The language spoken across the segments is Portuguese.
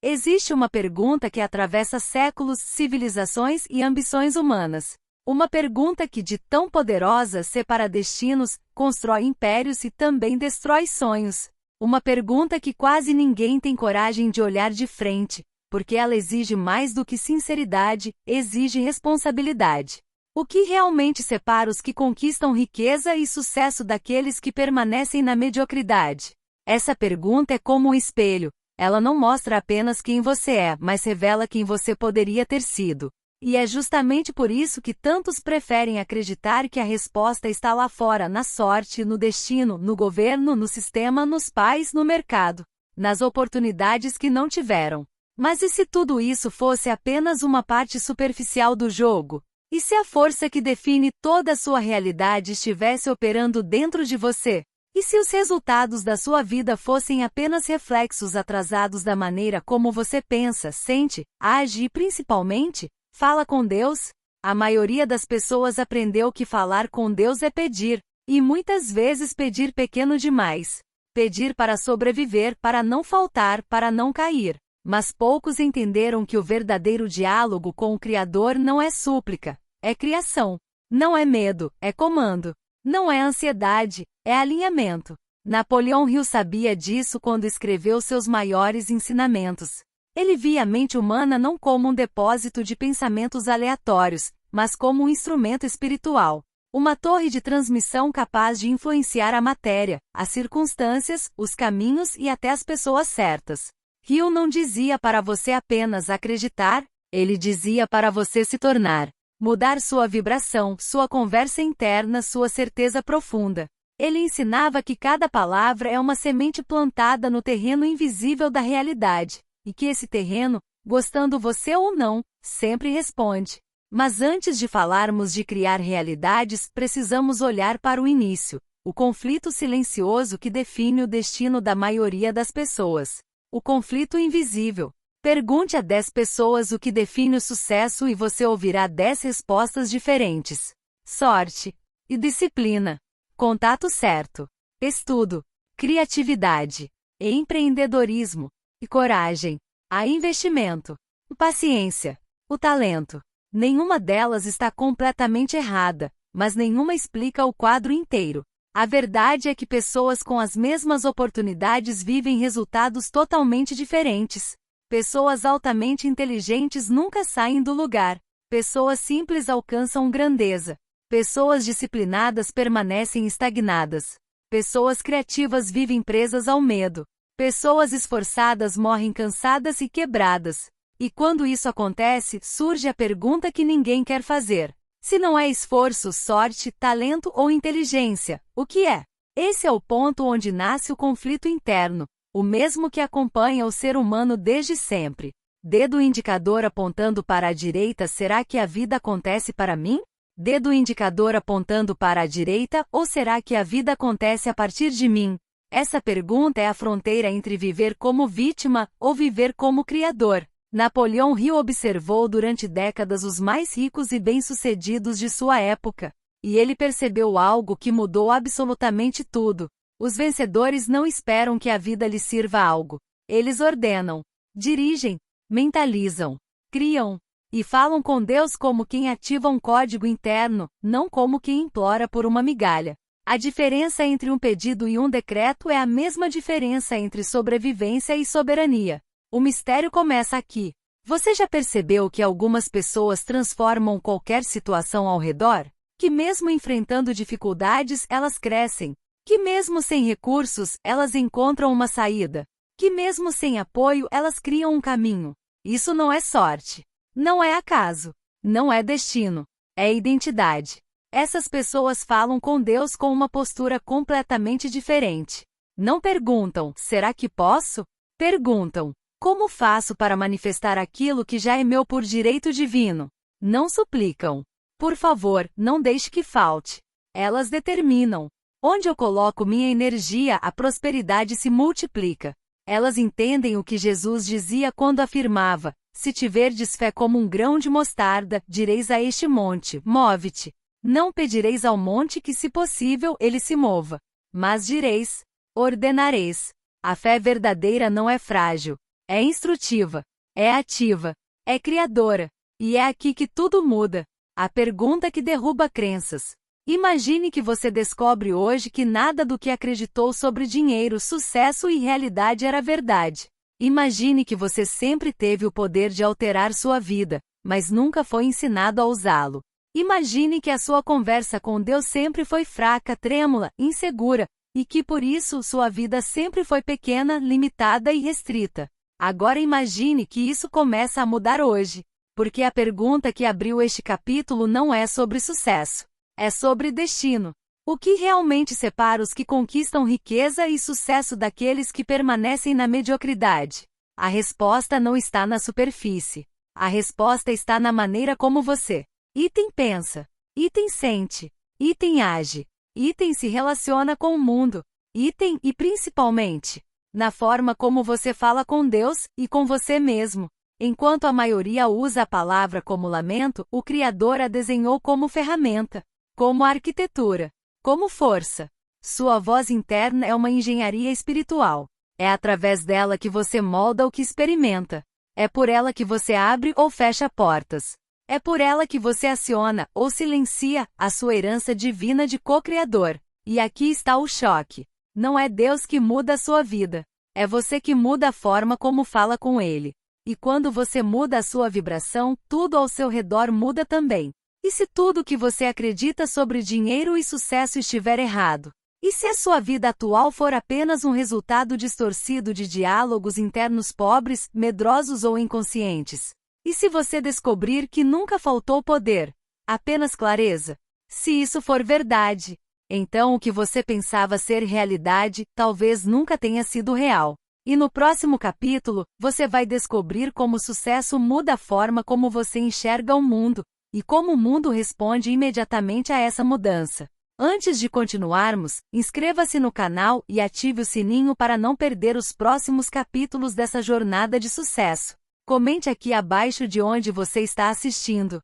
Existe uma pergunta que atravessa séculos, civilizações e ambições humanas. Uma pergunta que, de tão poderosa, separa destinos, constrói impérios e também destrói sonhos. Uma pergunta que quase ninguém tem coragem de olhar de frente, porque ela exige mais do que sinceridade, exige responsabilidade. O que realmente separa os que conquistam riqueza e sucesso daqueles que permanecem na mediocridade? Essa pergunta é como um espelho. Ela não mostra apenas quem você é, mas revela quem você poderia ter sido. E é justamente por isso que tantos preferem acreditar que a resposta está lá fora, na sorte, no destino, no governo, no sistema, nos pais, no mercado, nas oportunidades que não tiveram. Mas e se tudo isso fosse apenas uma parte superficial do jogo? E se a força que define toda a sua realidade estivesse operando dentro de você? E se os resultados da sua vida fossem apenas reflexos atrasados da maneira como você pensa, sente, age e principalmente, fala com Deus? A maioria das pessoas aprendeu que falar com Deus é pedir, e muitas vezes pedir pequeno demais. Pedir para sobreviver, para não faltar, para não cair. Mas poucos entenderam que o verdadeiro diálogo com o Criador não é súplica, é criação. Não é medo, é comando. Não é ansiedade, é alinhamento. Napoleão Hill sabia disso quando escreveu seus maiores ensinamentos. Ele via a mente humana não como um depósito de pensamentos aleatórios, mas como um instrumento espiritual. Uma torre de transmissão capaz de influenciar a matéria, as circunstâncias, os caminhos e até as pessoas certas. Hill não dizia para você apenas acreditar, ele dizia para você se tornar. Mudar sua vibração, sua conversa interna, sua certeza profunda. Ele ensinava que cada palavra é uma semente plantada no terreno invisível da realidade, e que esse terreno, gostando você ou não, sempre responde. Mas antes de falarmos de criar realidades, precisamos olhar para o início, o conflito silencioso que define o destino da maioria das pessoas. O conflito invisível. Pergunte a 10 pessoas o que define o sucesso e você ouvirá 10 respostas diferentes. Sorte e disciplina. Contato certo. Estudo. Criatividade. E empreendedorismo. E coragem. Há investimento. Paciência. O talento. Nenhuma delas está completamente errada, mas nenhuma explica o quadro inteiro. A verdade é que pessoas com as mesmas oportunidades vivem resultados totalmente diferentes. Pessoas altamente inteligentes nunca saem do lugar. Pessoas simples alcançam grandeza. Pessoas disciplinadas permanecem estagnadas. Pessoas criativas vivem presas ao medo. Pessoas esforçadas morrem cansadas e quebradas. E quando isso acontece, surge a pergunta que ninguém quer fazer. Se não é esforço, sorte, talento ou inteligência, o que é? Esse é o ponto onde nasce o conflito interno. O mesmo que acompanha o ser humano desde sempre. Dedo indicador apontando para a direita, será que a vida acontece para mim? Dedo indicador apontando para a direita, ou será que a vida acontece a partir de mim? Essa pergunta é a fronteira entre viver como vítima ou viver como criador. Napoleão Hill observou durante décadas os mais ricos e bem-sucedidos de sua época. E ele percebeu algo que mudou absolutamente tudo. Os vencedores não esperam que a vida lhes sirva algo. Eles ordenam, dirigem, mentalizam, criam e falam com Deus como quem ativa um código interno, não como quem implora por uma migalha. A diferença entre um pedido e um decreto é a mesma diferença entre sobrevivência e soberania. O mistério começa aqui. Você já percebeu que algumas pessoas transformam qualquer situação ao redor? Que mesmo enfrentando dificuldades, elas crescem. Que mesmo sem recursos, elas encontram uma saída. Que mesmo sem apoio, elas criam um caminho. Isso não é sorte. Não é acaso. Não é destino. É identidade. Essas pessoas falam com Deus com uma postura completamente diferente. Não perguntam, será que posso? Perguntam, como faço para manifestar aquilo que já é meu por direito divino? Não suplicam. Por favor, não deixe que falte. Elas determinam. Onde eu coloco minha energia, a prosperidade se multiplica. Elas entendem o que Jesus dizia quando afirmava, se tiverdes fé como um grão de mostarda, direis a este monte, move-te. Não pedireis ao monte que, se possível, ele se mova. Mas direis, ordenareis. A fé verdadeira não é frágil. é instrutiva, é ativa, é criadora. E é aqui que tudo muda. A pergunta que derruba crenças. Imagine que você descobre hoje que nada do que acreditou sobre dinheiro, sucesso e realidade era verdade. Imagine que você sempre teve o poder de alterar sua vida, mas nunca foi ensinado a usá-lo. Imagine que a sua conversa com Deus sempre foi fraca, trêmula, insegura, e que por isso sua vida sempre foi pequena, limitada e restrita. Agora imagine que isso começa a mudar hoje. Porque a pergunta que abriu este capítulo não é sobre sucesso. É sobre destino. O que realmente separa os que conquistam riqueza e sucesso daqueles que permanecem na mediocridade? A resposta não está na superfície. A resposta está na maneira como você. Item pensa. Item sente. Item age. Item se relaciona com o mundo. Item e principalmente na forma como você fala com Deus e com você mesmo. Enquanto a maioria usa a palavra como lamento, o Criador a desenhou como ferramenta, como arquitetura, como força. Sua voz interna é uma engenharia espiritual. É através dela que você molda o que experimenta. É por ela que você abre ou fecha portas. É por ela que você aciona ou silencia a sua herança divina de co-criador. E aqui está o choque. Não é Deus que muda a sua vida. É você que muda a forma como fala com Ele. E quando você muda a sua vibração, tudo ao seu redor muda também. E se tudo que você acredita sobre dinheiro e sucesso estiver errado? E se a sua vida atual for apenas um resultado distorcido de diálogos internos pobres, medrosos ou inconscientes? E se você descobrir que nunca faltou poder, apenas clareza? Se isso for verdade, então o que você pensava ser realidade, talvez nunca tenha sido real. E no próximo capítulo, você vai descobrir como o sucesso muda a forma como você enxerga o mundo, e como o mundo responde imediatamente a essa mudança. Antes de continuarmos, inscreva-se no canal e ative o sininho para não perder os próximos capítulos dessa jornada de sucesso. Comente aqui abaixo de onde você está assistindo.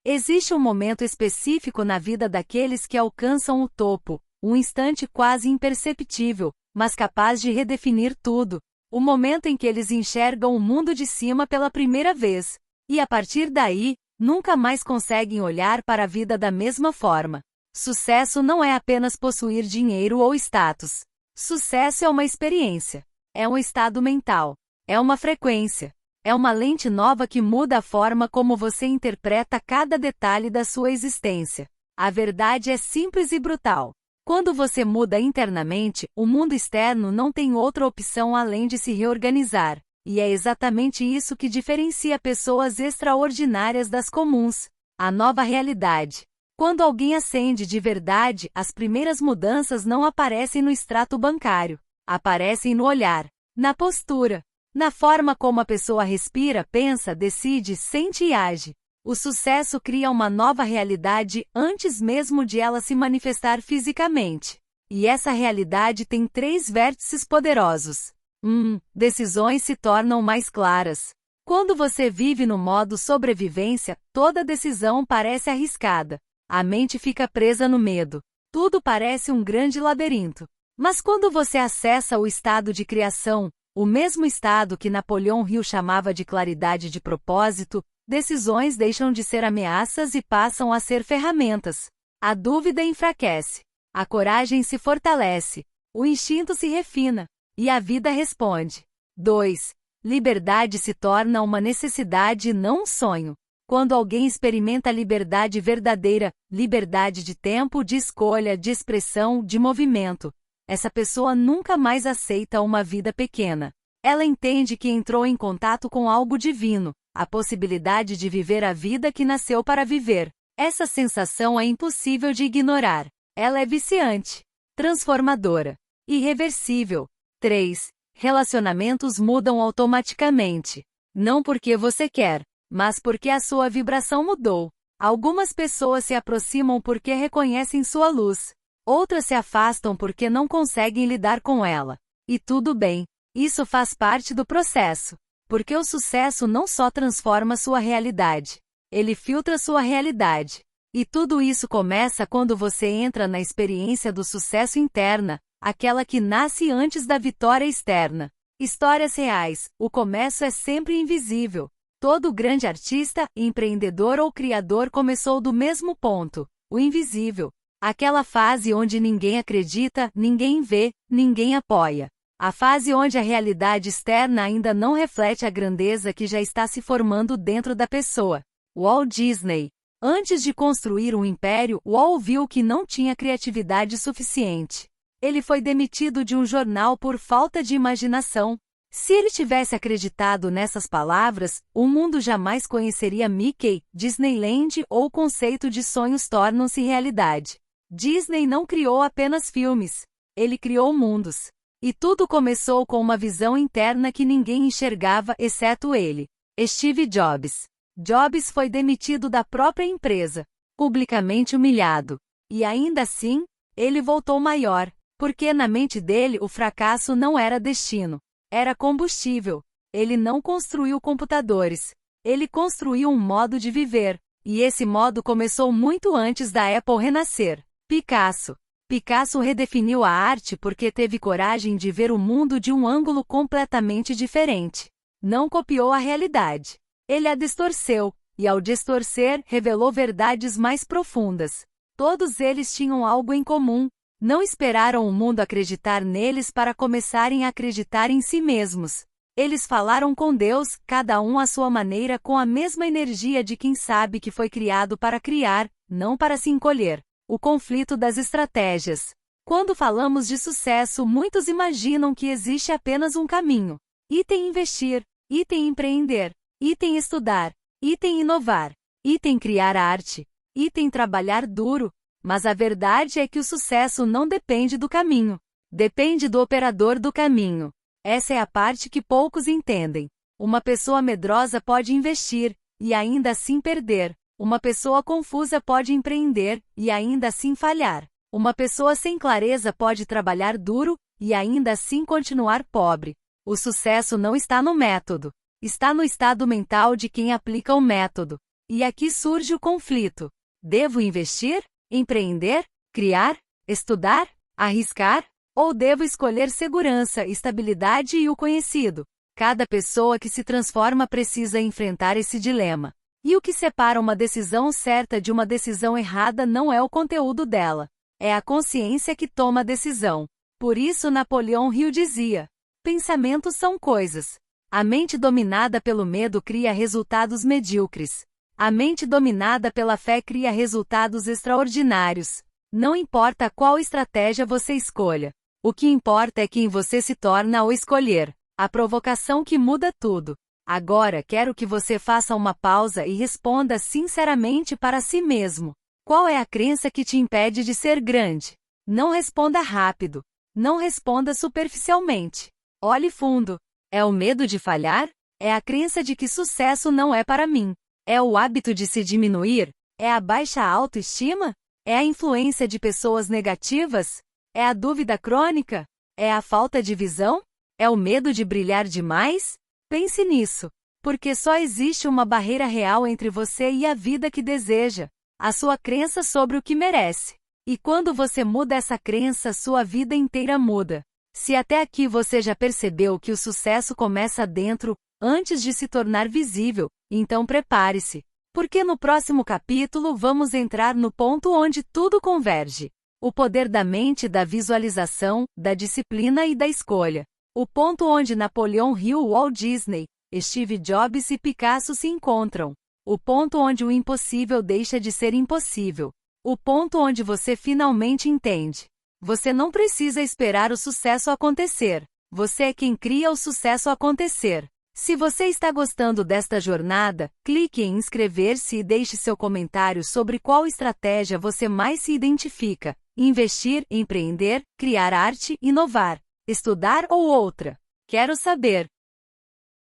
Existe um momento específico na vida daqueles que alcançam o topo, um instante quase imperceptível, mas capaz de redefinir tudo. O momento em que eles enxergam o mundo de cima pela primeira vez. E a partir daí, nunca mais conseguem olhar para a vida da mesma forma. Sucesso não é apenas possuir dinheiro ou status. Sucesso é uma experiência. É um estado mental. É uma frequência. É uma lente nova que muda a forma como você interpreta cada detalhe da sua existência. A verdade é simples e brutal. Quando você muda internamente, o mundo externo não tem outra opção além de se reorganizar. E é exatamente isso que diferencia pessoas extraordinárias das comuns. A nova realidade. Quando alguém ascende de verdade, as primeiras mudanças não aparecem no extrato bancário. Aparecem no olhar, na postura, na forma como a pessoa respira, pensa, decide, sente e age. O sucesso cria uma nova realidade antes mesmo de ela se manifestar fisicamente. E essa realidade tem 3 vértices poderosos. 1. Decisões se tornam mais claras. Quando você vive no modo sobrevivência, toda decisão parece arriscada. A mente fica presa no medo. Tudo parece um grande labirinto. Mas quando você acessa o estado de criação, o mesmo estado que Napoleão Hill chamava de claridade de propósito, decisões deixam de ser ameaças e passam a ser ferramentas. A dúvida enfraquece. A coragem se fortalece. O instinto se refina. E a vida responde. 2. Liberdade se torna uma necessidade e não um sonho. Quando alguém experimenta liberdade verdadeira, liberdade de tempo, de escolha, de expressão, de movimento, essa pessoa nunca mais aceita uma vida pequena. Ela entende que entrou em contato com algo divino, a possibilidade de viver a vida que nasceu para viver. Essa sensação é impossível de ignorar. Ela é viciante, transformadora, irreversível. 3. Relacionamentos mudam automaticamente. Não porque você quer, mas porque a sua vibração mudou. Algumas pessoas se aproximam porque reconhecem sua luz. Outras se afastam porque não conseguem lidar com ela. E tudo bem. Isso faz parte do processo. Porque o sucesso não só transforma sua realidade. Ele filtra sua realidade. E tudo isso começa quando você entra na experiência do sucesso interna, aquela que nasce antes da vitória externa. Histórias reais. O começo é sempre invisível. Todo grande artista, empreendedor ou criador começou do mesmo ponto, o invisível. Aquela fase onde ninguém acredita, ninguém vê, ninguém apoia. A fase onde a realidade externa ainda não reflete a grandeza que já está se formando dentro da pessoa. Walt Disney. Antes de construir um império, Walt viu que não tinha criatividade suficiente. Ele foi demitido de um jornal por falta de imaginação. Se ele tivesse acreditado nessas palavras, o mundo jamais conheceria Mickey, Disneyland ou o conceito de sonhos tornam-se realidade. Disney não criou apenas filmes. Ele criou mundos. E tudo começou com uma visão interna que ninguém enxergava, exceto ele. Steve Jobs. Jobs foi demitido da própria empresa, publicamente humilhado. E ainda assim, ele voltou maior, porque na mente dele o fracasso não era destino. Era combustível. Ele não construiu computadores. Ele construiu um modo de viver. E esse modo começou muito antes da Apple renascer. Picasso. Picasso redefiniu a arte porque teve coragem de ver o mundo de um ângulo completamente diferente. Não copiou a realidade. Ele a distorceu, e ao distorcer, revelou verdades mais profundas. Todos eles tinham algo em comum. Não esperaram o mundo acreditar neles para começarem a acreditar em si mesmos. Eles falaram com Deus, cada um à sua maneira, com a mesma energia de quem sabe que foi criado para criar, não para se encolher. O conflito das estratégias. Quando falamos de sucesso, muitos imaginam que existe apenas um caminho. Item investir, item empreender, item estudar, item inovar, item criar arte, item trabalhar duro. Mas a verdade é que o sucesso não depende do caminho. Depende do operador do caminho. Essa é a parte que poucos entendem. Uma pessoa medrosa pode investir, e ainda assim perder. Uma pessoa confusa pode empreender, e ainda assim falhar. Uma pessoa sem clareza pode trabalhar duro, e ainda assim continuar pobre. O sucesso não está no método. Está no estado mental de quem aplica o método. E aqui surge o conflito. Devo investir? Empreender? Criar? Estudar? Arriscar? Ou devo escolher segurança, estabilidade e o conhecido? Cada pessoa que se transforma precisa enfrentar esse dilema. E o que separa uma decisão certa de uma decisão errada não é o conteúdo dela. É a consciência que toma a decisão. Por isso Napoleão Hill dizia: pensamentos são coisas. A mente dominada pelo medo cria resultados medíocres. A mente dominada pela fé cria resultados extraordinários. Não importa qual estratégia você escolha. O que importa é quem você se torna ao escolher. A provocação que muda tudo. Agora quero que você faça uma pausa e responda sinceramente para si mesmo. Qual é a crença que te impede de ser grande? Não responda rápido. Não responda superficialmente. Olhe fundo. É o medo de falhar? É a crença de que sucesso não é para mim? É o hábito de se diminuir? É a baixa autoestima? É a influência de pessoas negativas? É a dúvida crônica? É a falta de visão? É o medo de brilhar demais? Pense nisso, porque só existe uma barreira real entre você e a vida que deseja, a sua crença sobre o que merece. E quando você muda essa crença, sua vida inteira muda. Se até aqui você já percebeu que o sucesso começa dentro, antes de se tornar visível, então prepare-se, porque no próximo capítulo vamos entrar no ponto onde tudo converge. O poder da mente, da visualização, da disciplina e da escolha. O ponto onde Napoleão Hill, Walt Disney, Steve Jobs e Picasso se encontram. O ponto onde o impossível deixa de ser impossível. O ponto onde você finalmente entende. Você não precisa esperar o sucesso acontecer. Você é quem cria o sucesso acontecer. Se você está gostando desta jornada, clique em inscrever-se e deixe seu comentário sobre qual estratégia você mais se identifica. Investir, empreender, criar arte, inovar, estudar ou outra. Quero saber.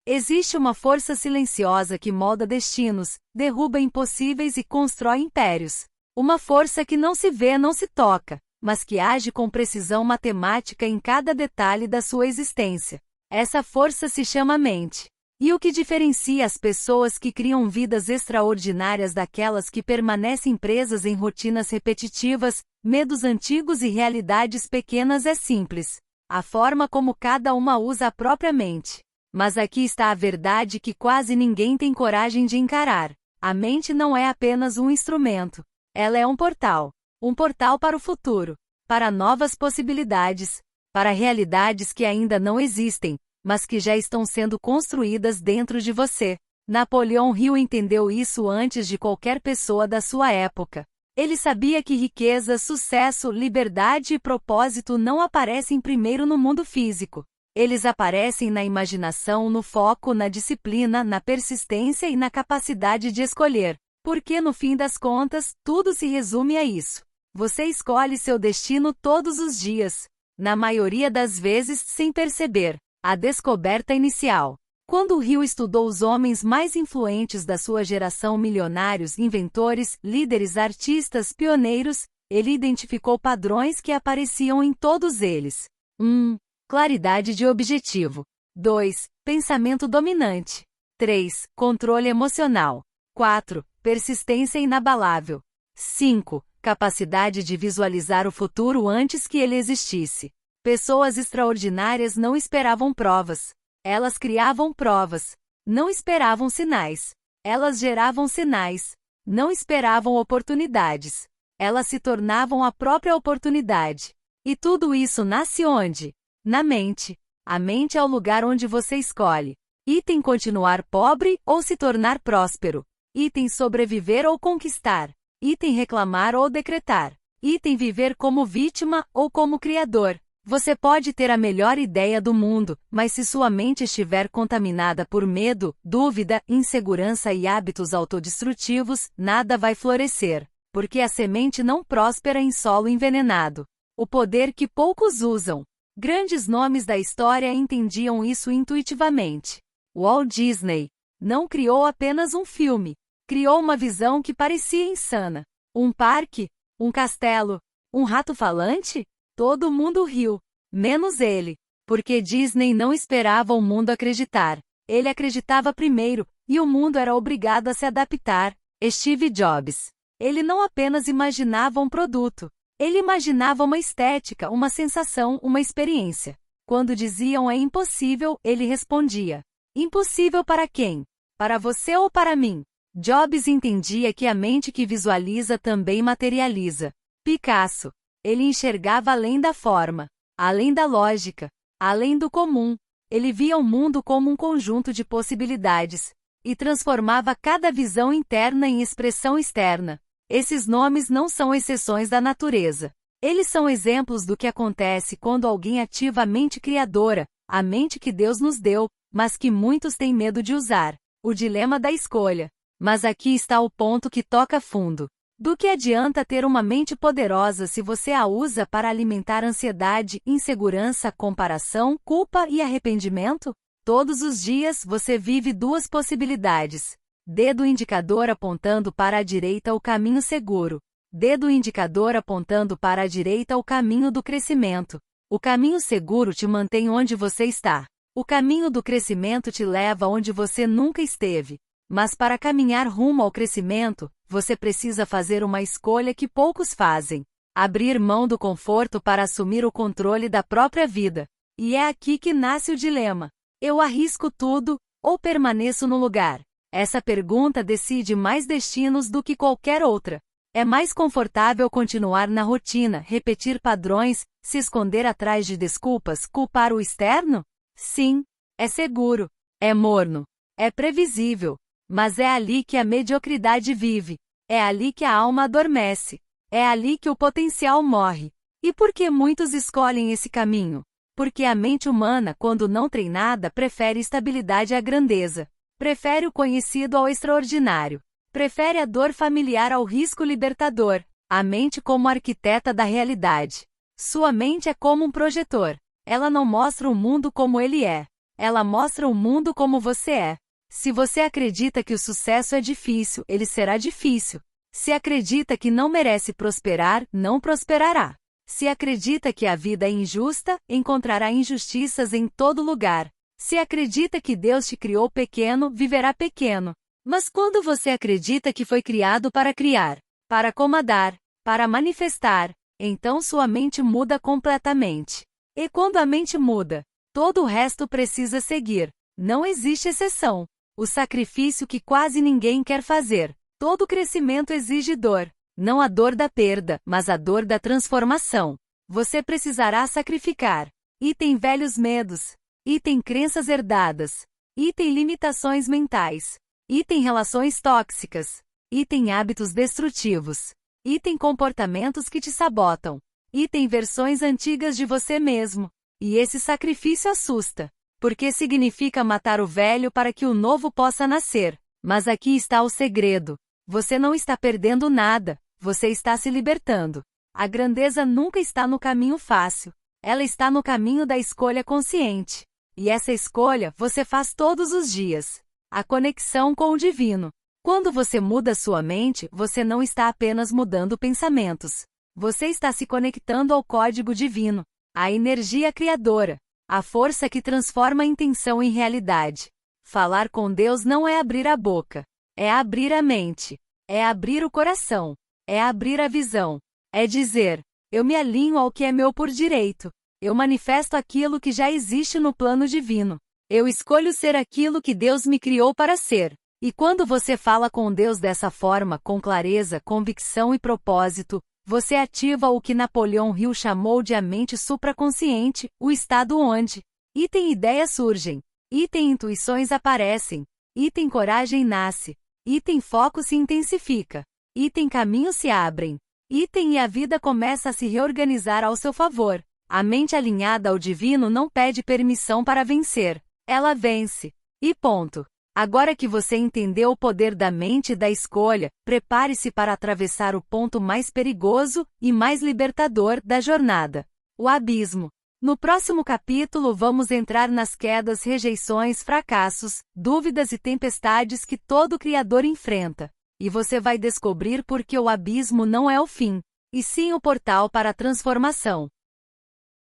Existe uma força silenciosa que molda destinos, derruba impossíveis e constrói impérios. Uma força que não se vê, não se toca, mas que age com precisão matemática em cada detalhe da sua existência. Essa força se chama mente. E o que diferencia as pessoas que criam vidas extraordinárias daquelas que permanecem presas em rotinas repetitivas, medos antigos e realidades pequenas é simples. a forma como cada uma usa a própria mente. Mas aqui está a verdade que quase ninguém tem coragem de encarar. A mente não é apenas um instrumento. Ela é um portal. Um portal para o futuro, para novas possibilidades, para realidades que ainda não existem, mas que já estão sendo construídas dentro de você. Napoleão Hill entendeu isso antes de qualquer pessoa da sua época. Ele sabia que riqueza, sucesso, liberdade e propósito não aparecem primeiro no mundo físico. Eles aparecem na imaginação, no foco, na disciplina, na persistência e na capacidade de escolher. Porque no fim das contas, tudo se resume a isso. Você escolhe seu destino todos os dias. Na maioria das vezes, sem perceber. A descoberta inicial. Quando Hill estudou os homens mais influentes da sua geração, milionários, inventores, líderes, artistas, pioneiros, ele identificou padrões que apareciam em todos eles. 1. Claridade de objetivo. 2. Pensamento dominante. 3. Controle emocional. 4. Persistência inabalável. 5. Capacidade de visualizar o futuro antes que ele existisse. Pessoas extraordinárias não esperavam provas. Elas criavam provas. Não esperavam sinais. Elas geravam sinais. Não esperavam oportunidades. Elas se tornavam a própria oportunidade. E tudo isso nasce onde? Na mente. A mente é o lugar onde você escolhe. Item continuar pobre ou se tornar próspero. Item sobreviver ou conquistar. Item reclamar ou decretar. Item viver como vítima ou como criador. Você pode ter a melhor ideia do mundo, mas se sua mente estiver contaminada por medo, dúvida, insegurança e hábitos autodestrutivos, nada vai florescer, porque a semente não próspera em solo envenenado. O poder que poucos usam. Grandes nomes da história entendiam isso intuitivamente. Walt Disney não criou apenas um filme, criou uma visão que parecia insana. Um parque? Um castelo? Um rato falante? Todo mundo riu, menos ele, porque Disney não esperava o mundo acreditar. Ele acreditava primeiro, e o mundo era obrigado a se adaptar. Steve Jobs. Ele não apenas imaginava um produto, ele imaginava uma estética, uma sensação, uma experiência. Quando diziam é impossível, ele respondia: impossível para quem? Para você ou para mim? Jobs entendia que a mente que visualiza também materializa. Picasso. Ele enxergava além da forma, além da lógica, além do comum. Ele via o mundo como um conjunto de possibilidades, e transformava cada visão interna em expressão externa. Esses nomes não são exceções da natureza. Eles são exemplos do que acontece quando alguém ativa a mente criadora, a mente que Deus nos deu, mas que muitos têm medo de usar. O dilema da escolha. Mas aqui está o ponto que toca fundo. Do que adianta ter uma mente poderosa se você a usa para alimentar ansiedade, insegurança, comparação, culpa e arrependimento? Todos os dias você vive duas possibilidades. Dedo indicador apontando para a direita o caminho seguro. Dedo indicador apontando para a direita o caminho do crescimento. O caminho seguro te mantém onde você está. O caminho do crescimento te leva onde você nunca esteve. Mas para caminhar rumo ao crescimento, você precisa fazer uma escolha que poucos fazem. Abrir mão do conforto para assumir o controle da própria vida. E é aqui que nasce o dilema. Eu arrisco tudo, ou permaneço no lugar? Essa pergunta decide mais destinos do que qualquer outra. É mais confortável continuar na rotina, repetir padrões, se esconder atrás de desculpas, culpar o externo? Sim. É seguro. É morno. É previsível. Mas é ali que a mediocridade vive. É ali que a alma adormece. É ali que o potencial morre. E por que muitos escolhem esse caminho? Porque a mente humana, quando não treinada, prefere estabilidade à grandeza. Prefere o conhecido ao extraordinário. Prefere a dor familiar ao risco libertador. A mente como arquiteta da realidade. Sua mente é como um projetor. Ela não mostra o mundo como ele é. Ela mostra o mundo como você é. Se você acredita que o sucesso é difícil, ele será difícil. Se acredita que não merece prosperar, não prosperará. Se acredita que a vida é injusta, encontrará injustiças em todo lugar. Se acredita que Deus te criou pequeno, viverá pequeno. Mas quando você acredita que foi criado para criar, para comandar, para manifestar, então sua mente muda completamente. E quando a mente muda, todo o resto precisa seguir. Não existe exceção. O sacrifício que quase ninguém quer fazer. Todo crescimento exige dor. Não a dor da perda, mas a dor da transformação. Você precisará sacrificar. E tem velhos medos. E tem crenças herdadas. E tem limitações mentais. E tem relações tóxicas. E tem hábitos destrutivos. E tem comportamentos que te sabotam. E tem versões antigas de você mesmo. E esse sacrifício assusta. Porque significa matar o velho para que o novo possa nascer. Mas aqui está o segredo. Você não está perdendo nada. Você está se libertando. A grandeza nunca está no caminho fácil. Ela está no caminho da escolha consciente. E essa escolha você faz todos os dias. A conexão com o divino. Quando você muda sua mente, você não está apenas mudando pensamentos. Você está se conectando ao código divino, à energia criadora, à força que transforma a intenção em realidade. Falar com Deus não é abrir a boca. É abrir a mente. É abrir o coração. É abrir a visão. É dizer: eu me alinho ao que é meu por direito. Eu manifesto aquilo que já existe no plano divino. Eu escolho ser aquilo que Deus me criou para ser. E quando você fala com Deus dessa forma, com clareza, convicção e propósito, você ativa o que Napoleão Hill chamou de a mente supraconsciente, o estado onde item ideias surgem, item intuições aparecem, item coragem nasce, item foco se intensifica, item caminhos se abrem, item e a vida começa a se reorganizar ao seu favor. A mente alinhada ao divino não pede permissão para vencer, ela vence. E ponto. Agora que você entendeu o poder da mente e da escolha, prepare-se para atravessar o ponto mais perigoso e mais libertador da jornada: o abismo. No próximo capítulo vamos entrar nas quedas, rejeições, fracassos, dúvidas e tempestades que todo criador enfrenta. E você vai descobrir por que o abismo não é o fim, e sim o portal para a transformação.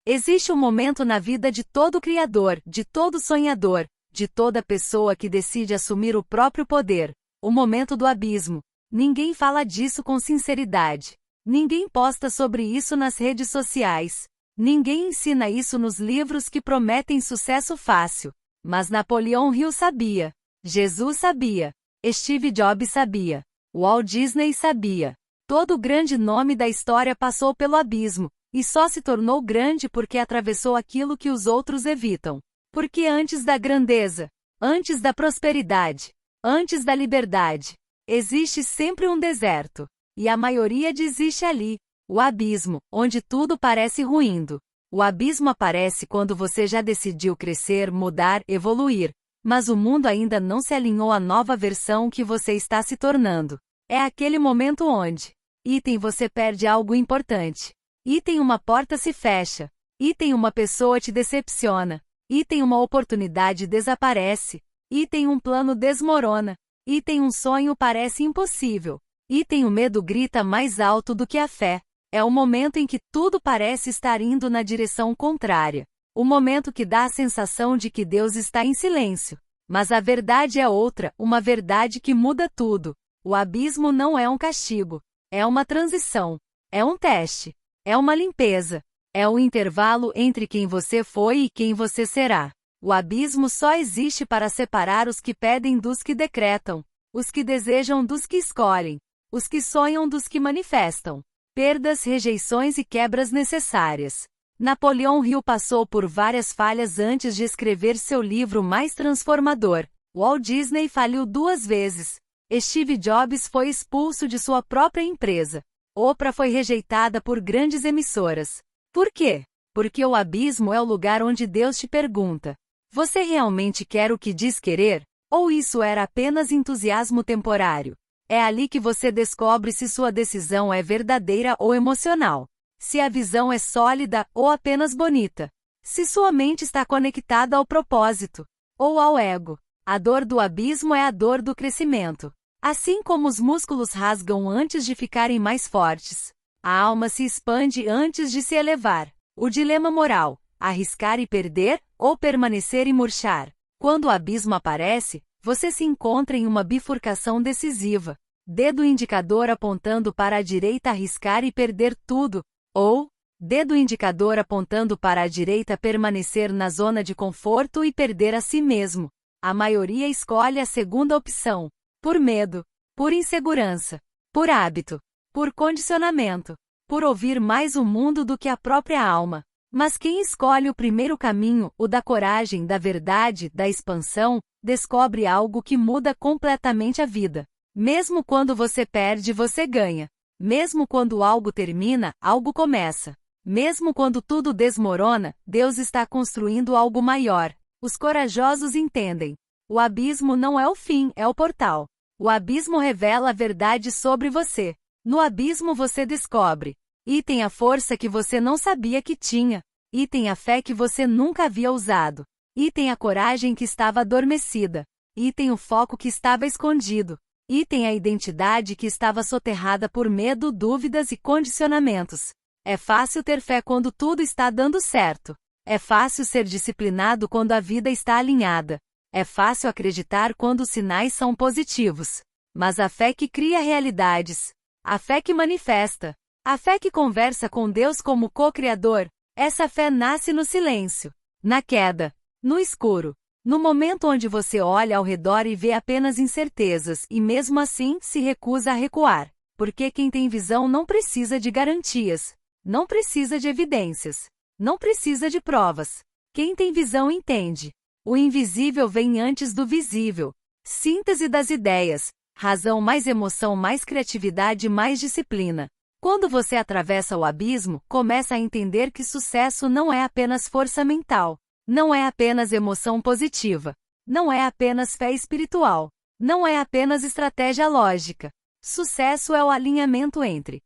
Existe um momento na vida de todo criador, de todo sonhador, de toda pessoa que decide assumir o próprio poder, o momento do abismo. Ninguém fala disso com sinceridade. Ninguém posta sobre isso nas redes sociais. Ninguém ensina isso nos livros que prometem sucesso fácil. Mas Napoleão Hill sabia. Jesus sabia. Steve Jobs sabia. Walt Disney sabia. Todo grande nome da história passou pelo abismo, e só se tornou grande porque atravessou aquilo que os outros evitam. Porque antes da grandeza, antes da prosperidade, antes da liberdade, existe sempre um deserto. E a maioria desiste ali. O abismo, onde tudo parece ruindo. O abismo aparece quando você já decidiu crescer, mudar, evoluir. Mas o mundo ainda não se alinhou à nova versão que você está se tornando. É aquele momento onde item você perde algo importante. Item uma porta se fecha. Item uma pessoa te decepciona. Item uma oportunidade desaparece. Item um plano desmorona. Item um sonho parece impossível. Item o medo grita mais alto do que a fé. É o momento em que tudo parece estar indo na direção contrária. O momento que dá a sensação de que Deus está em silêncio. Mas a verdade é outra, uma verdade que muda tudo. O abismo não é um castigo. É uma transição. É um teste. É uma limpeza. É o intervalo entre quem você foi e quem você será. O abismo só existe para separar os que pedem dos que decretam, os que desejam dos que escolhem, os que sonham dos que manifestam. Perdas, rejeições e quebras necessárias. Napoleão Hill passou por várias falhas antes de escrever seu livro mais transformador. Walt Disney faliu 2 vezes. Steve Jobs foi expulso de sua própria empresa. Oprah foi rejeitada por grandes emissoras. Por quê? Porque o abismo é o lugar onde Deus te pergunta: você realmente quer o que diz querer? Ou isso era apenas entusiasmo temporário? É ali que você descobre se sua decisão é verdadeira ou emocional. Se a visão é sólida ou apenas bonita. Se sua mente está conectada ao propósito ou ao ego. A dor do abismo é a dor do crescimento. Assim como os músculos rasgam antes de ficarem mais fortes, a alma se expande antes de se elevar. O dilema moral: arriscar e perder, ou permanecer e murchar. Quando o abismo aparece, você se encontra em uma bifurcação decisiva. Dedo indicador apontando para a direita: arriscar e perder tudo, ou Dedo indicador apontando para a direita, permanecer na zona de conforto e perder a si mesmo. A maioria escolhe a segunda opção. Por medo, por insegurança, por hábito, por condicionamento, por ouvir mais o mundo do que a própria alma. Mas quem escolhe o primeiro caminho, o da coragem, da verdade, da expansão, descobre algo que muda completamente a vida. Mesmo quando você perde, você ganha. Mesmo quando algo termina, algo começa. Mesmo quando tudo desmorona, Deus está construindo algo maior. Os corajosos entendem. O abismo não é o fim, é o portal. O abismo revela a verdade sobre você. No abismo você descobre. E tem a força que você não sabia que tinha. E tem a fé que você nunca havia usado. E tem a coragem que estava adormecida. E tem o foco que estava escondido. E tem a identidade que estava soterrada por medo, dúvidas e condicionamentos. É fácil ter fé quando tudo está dando certo. É fácil ser disciplinado quando a vida está alinhada. É fácil acreditar quando os sinais são positivos. Mas a fé que cria realidades. A fé que manifesta. A fé que conversa com Deus como co-criador. Essa fé nasce no silêncio, na queda, no escuro. No momento onde você olha ao redor e vê apenas incertezas e mesmo assim se recusa a recuar. Porque quem tem visão não precisa de garantias. Não precisa de evidências. Não precisa de provas. Quem tem visão entende. O invisível vem antes do visível. Síntese das ideias. Razão mais emoção mais criatividade mais disciplina. Quando você atravessa o abismo, começa a entender que sucesso não é apenas força mental. Não é apenas emoção positiva. Não é apenas fé espiritual. Não é apenas estratégia lógica. Sucesso é o alinhamento entre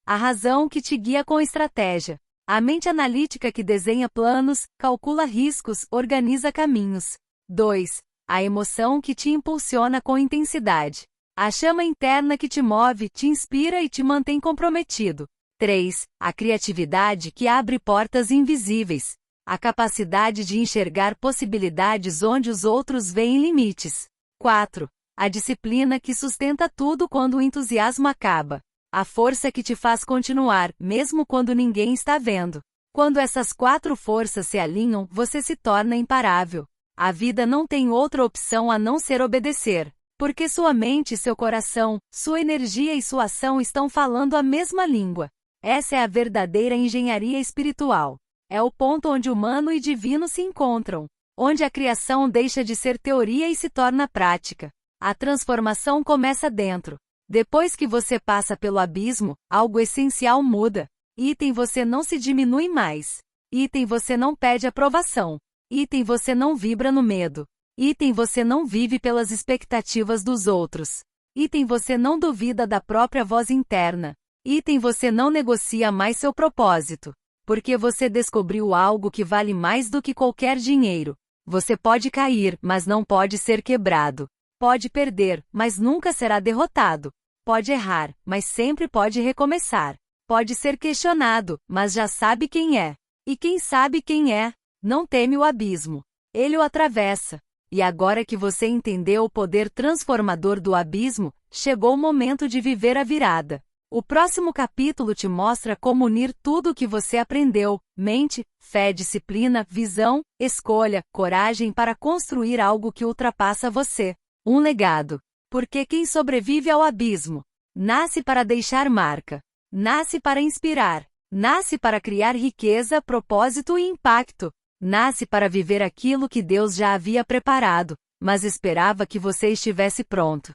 a razão que te guia com estratégia. A mente analítica que desenha planos, calcula riscos, organiza caminhos. 2. A emoção que te impulsiona com intensidade. A chama interna que te move, te inspira e te mantém comprometido. 3. A criatividade que abre portas invisíveis. A capacidade de enxergar possibilidades onde os outros veem limites. 4. A disciplina que sustenta tudo quando o entusiasmo acaba. A força que te faz continuar, mesmo quando ninguém está vendo. Quando essas 4 forças se alinham, você se torna imparável. A vida não tem outra opção a não ser obedecer. Porque sua mente, seu coração, sua energia e sua ação estão falando a mesma língua. Essa é a verdadeira engenharia espiritual. É o ponto onde humano e divino se encontram. Onde a criação deixa de ser teoria e se torna prática. A transformação começa dentro. Depois que você passa pelo abismo, algo essencial muda. Item você não se diminui mais. Item você não pede aprovação. Item você não vibra no medo. Item você não vive pelas expectativas dos outros. Item você não duvida da própria voz interna. Item você não negocia mais seu propósito. Porque você descobriu algo que vale mais do que qualquer dinheiro. Você pode cair, mas não pode ser quebrado. Pode perder, mas nunca será derrotado. Pode errar, mas sempre pode recomeçar. Pode ser questionado, mas já sabe quem é. E quem sabe quem é, não teme o abismo. Ele o atravessa. E agora que você entendeu o poder transformador do abismo, chegou o momento de viver a virada. O próximo capítulo te mostra como unir tudo o que você aprendeu: mente, fé, disciplina, visão, escolha, coragem para construir algo que ultrapassa você. Um legado. Porque quem sobrevive ao abismo nasce para deixar marca. Nasce para inspirar. Nasce para criar riqueza, propósito e impacto. Nasce para viver aquilo que Deus já havia preparado, mas esperava que você estivesse pronto.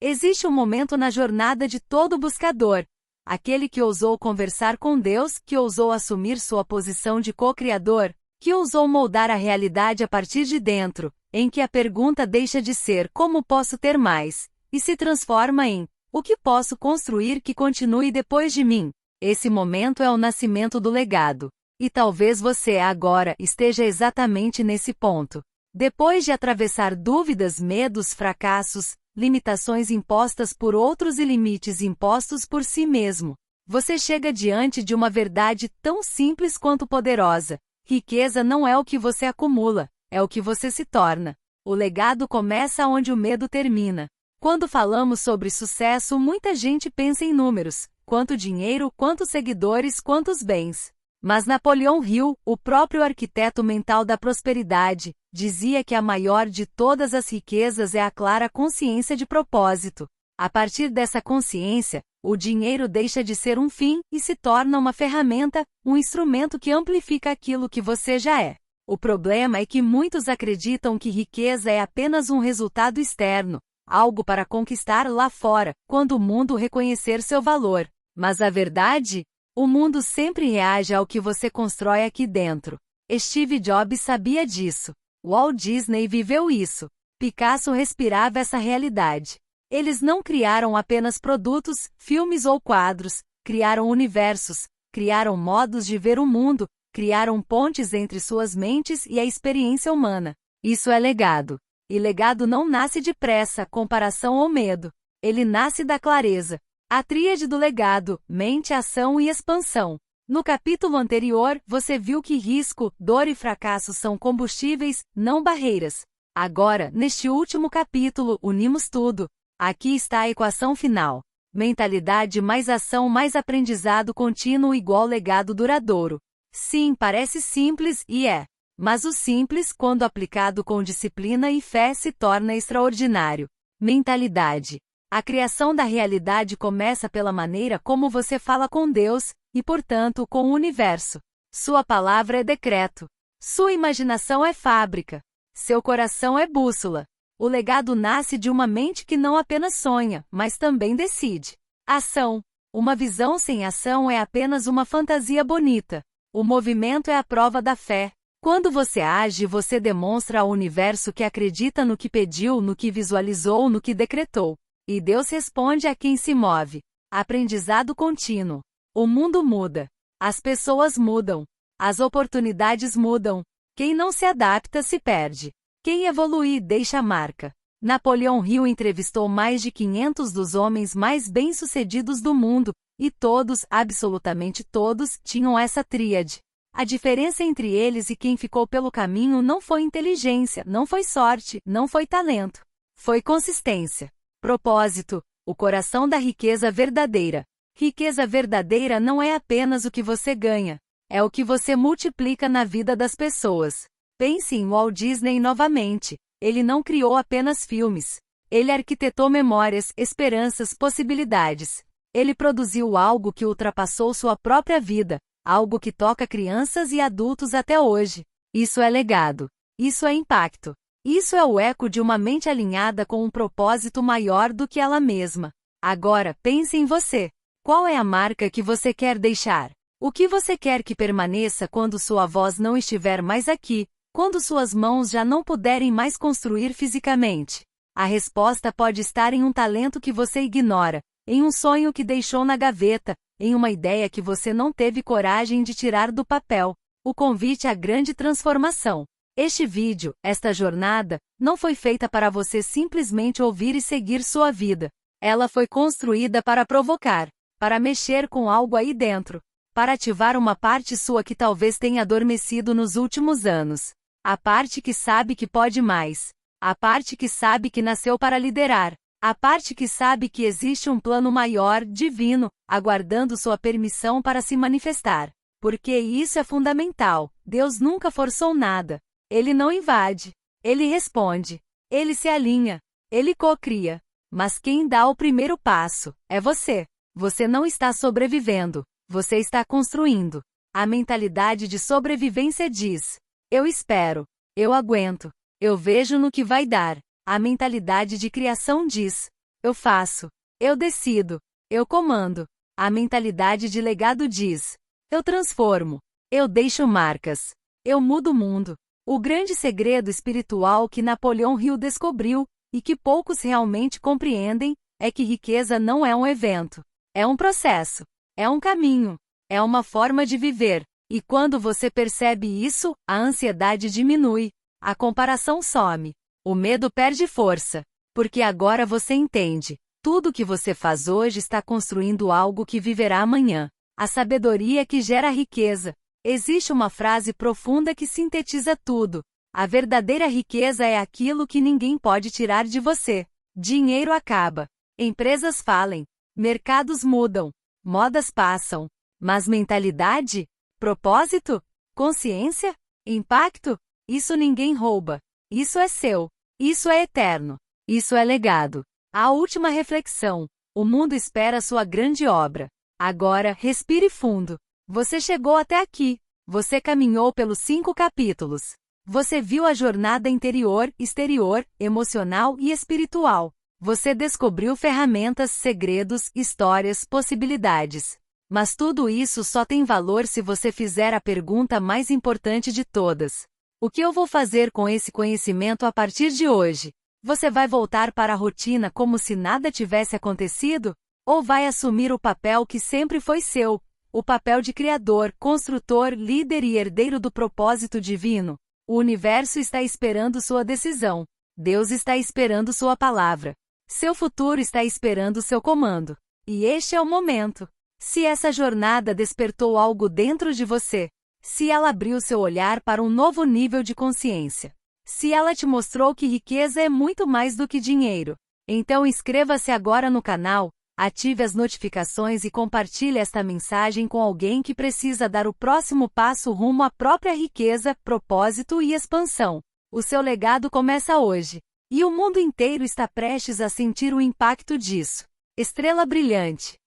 Existe um momento na jornada de todo buscador. Aquele que ousou conversar com Deus, que ousou assumir sua posição de co-criador, que ousou moldar a realidade a partir de dentro, em que a pergunta deixa de ser como posso ter mais, e se transforma em o que posso construir que continue depois de mim. Esse momento é o nascimento do legado. E talvez você agora esteja exatamente nesse ponto. Depois de atravessar dúvidas, medos, fracassos, limitações impostas por outros e limites impostos por si mesmo, você chega diante de uma verdade tão simples quanto poderosa. Riqueza não é o que você acumula, é o que você se torna. O legado começa onde o medo termina. Quando falamos sobre sucesso, muita gente pensa em números, quanto dinheiro, quantos seguidores, quantos bens. Mas Napoleão Hill, o próprio arquiteto mental da prosperidade, dizia que a maior de todas as riquezas é a clara consciência de propósito. A partir dessa consciência, o dinheiro deixa de ser um fim e se torna uma ferramenta, um instrumento que amplifica aquilo que você já é. O problema é que muitos acreditam que riqueza é apenas um resultado externo, algo para conquistar lá fora, quando o mundo reconhecer seu valor. Mas a verdade? O mundo sempre reage ao que você constrói aqui dentro. Steve Jobs sabia disso. Walt Disney viveu isso. Picasso respirava essa realidade. Eles não criaram apenas produtos, filmes ou quadros, criaram universos, criaram modos de ver o mundo, criaram pontes entre suas mentes e a experiência humana. Isso é legado. E legado não nasce depressa, comparação ou medo. Ele nasce da clareza. A tríade do legado, mente, ação e expansão. No capítulo anterior, você viu que risco, dor e fracasso são combustíveis, não barreiras. Agora, neste último capítulo, unimos tudo. Aqui está a equação final. Mentalidade mais ação mais aprendizado contínuo igual legado duradouro. Sim, parece simples, e é. Mas o simples, quando aplicado com disciplina e fé, se torna extraordinário. Mentalidade. A criação da realidade começa pela maneira como você fala com Deus, e portanto, com o universo. Sua palavra é decreto. Sua imaginação é fábrica. Seu coração é bússola. O legado nasce de uma mente que não apenas sonha, mas também decide. Ação. Uma visão sem ação é apenas uma fantasia bonita. O movimento é a prova da fé. Quando você age, você demonstra ao universo que acredita no que pediu, no que visualizou, no que decretou. E Deus responde a quem se move. Aprendizado contínuo. O mundo muda. As pessoas mudam. As oportunidades mudam. Quem não se adapta se perde. Quem evolui deixa marca. Napoleão Hill entrevistou mais de 500 dos homens mais bem-sucedidos do mundo, e todos, absolutamente todos, tinham essa tríade. A diferença entre eles e quem ficou pelo caminho não foi inteligência, não foi sorte, não foi talento. Foi consistência. Propósito, o coração da riqueza verdadeira. Riqueza verdadeira não é apenas o que você ganha, é o que você multiplica na vida das pessoas. Pense em Walt Disney novamente. Ele não criou apenas filmes. Ele arquitetou memórias, esperanças, possibilidades. Ele produziu algo que ultrapassou sua própria vida, algo que toca crianças e adultos até hoje. Isso é legado. Isso é impacto. Isso é o eco de uma mente alinhada com um propósito maior do que ela mesma. Agora, pense em você. Qual é a marca que você quer deixar? O que você quer que permaneça quando sua voz não estiver mais aqui? Quando suas mãos já não puderem mais construir fisicamente? A resposta pode estar em um talento que você ignora, em um sonho que deixou na gaveta, em uma ideia que você não teve coragem de tirar do papel. O convite à grande transformação. Este vídeo, esta jornada, não foi feita para você simplesmente ouvir e seguir sua vida. Ela foi construída para provocar, para mexer com algo aí dentro, para ativar uma parte sua que talvez tenha adormecido nos últimos anos. A parte que sabe que pode mais. A parte que sabe que nasceu para liderar. A parte que sabe que existe um plano maior, divino, aguardando sua permissão para se manifestar. Porque isso é fundamental. Deus nunca forçou nada. Ele não invade. Ele responde. Ele se alinha. Ele cocria. Mas quem dá o primeiro passo é você. Você não está sobrevivendo. Você está construindo. A mentalidade de sobrevivência diz: eu espero. Eu aguento. Eu vejo no que vai dar. A mentalidade de criação diz: eu faço. Eu decido. Eu comando. A mentalidade de legado diz: eu transformo. Eu deixo marcas. Eu mudo o mundo. O grande segredo espiritual que Napoleão Hill descobriu, e que poucos realmente compreendem, é que riqueza não é um evento. É um processo. É um caminho. É uma forma de viver. E quando você percebe isso, a ansiedade diminui. A comparação some. O medo perde força. Porque agora você entende. Tudo que você faz hoje está construindo algo que viverá amanhã. A sabedoria que gera riqueza. Existe uma frase profunda que sintetiza tudo. A verdadeira riqueza é aquilo que ninguém pode tirar de você. Dinheiro acaba. Empresas falem. Mercados mudam. Modas passam. Mas mentalidade? Propósito? Consciência? Impacto? Isso ninguém rouba. Isso é seu. Isso é eterno. Isso é legado. A última reflexão. O mundo espera sua grande obra. Agora, respire fundo. Você chegou até aqui. Você caminhou pelos 5 capítulos. Você viu a jornada interior, exterior, emocional e espiritual. Você descobriu ferramentas, segredos, histórias, possibilidades. Mas tudo isso só tem valor se você fizer a pergunta mais importante de todas. O que eu vou fazer com esse conhecimento a partir de hoje? Você vai voltar para a rotina como se nada tivesse acontecido? Ou vai assumir o papel que sempre foi seu? O papel de criador, construtor, líder e herdeiro do propósito divino? O universo está esperando sua decisão. Deus está esperando sua palavra. Seu futuro está esperando seu comando. E este é o momento. Se essa jornada despertou algo dentro de você, se ela abriu seu olhar para um novo nível de consciência, se ela te mostrou que riqueza é muito mais do que dinheiro, então inscreva-se agora no canal, ative as notificações e compartilhe esta mensagem com alguém que precisa dar o próximo passo rumo à própria riqueza, propósito e expansão. O seu legado começa hoje, e o mundo inteiro está prestes a sentir o impacto disso. Estrela brilhante.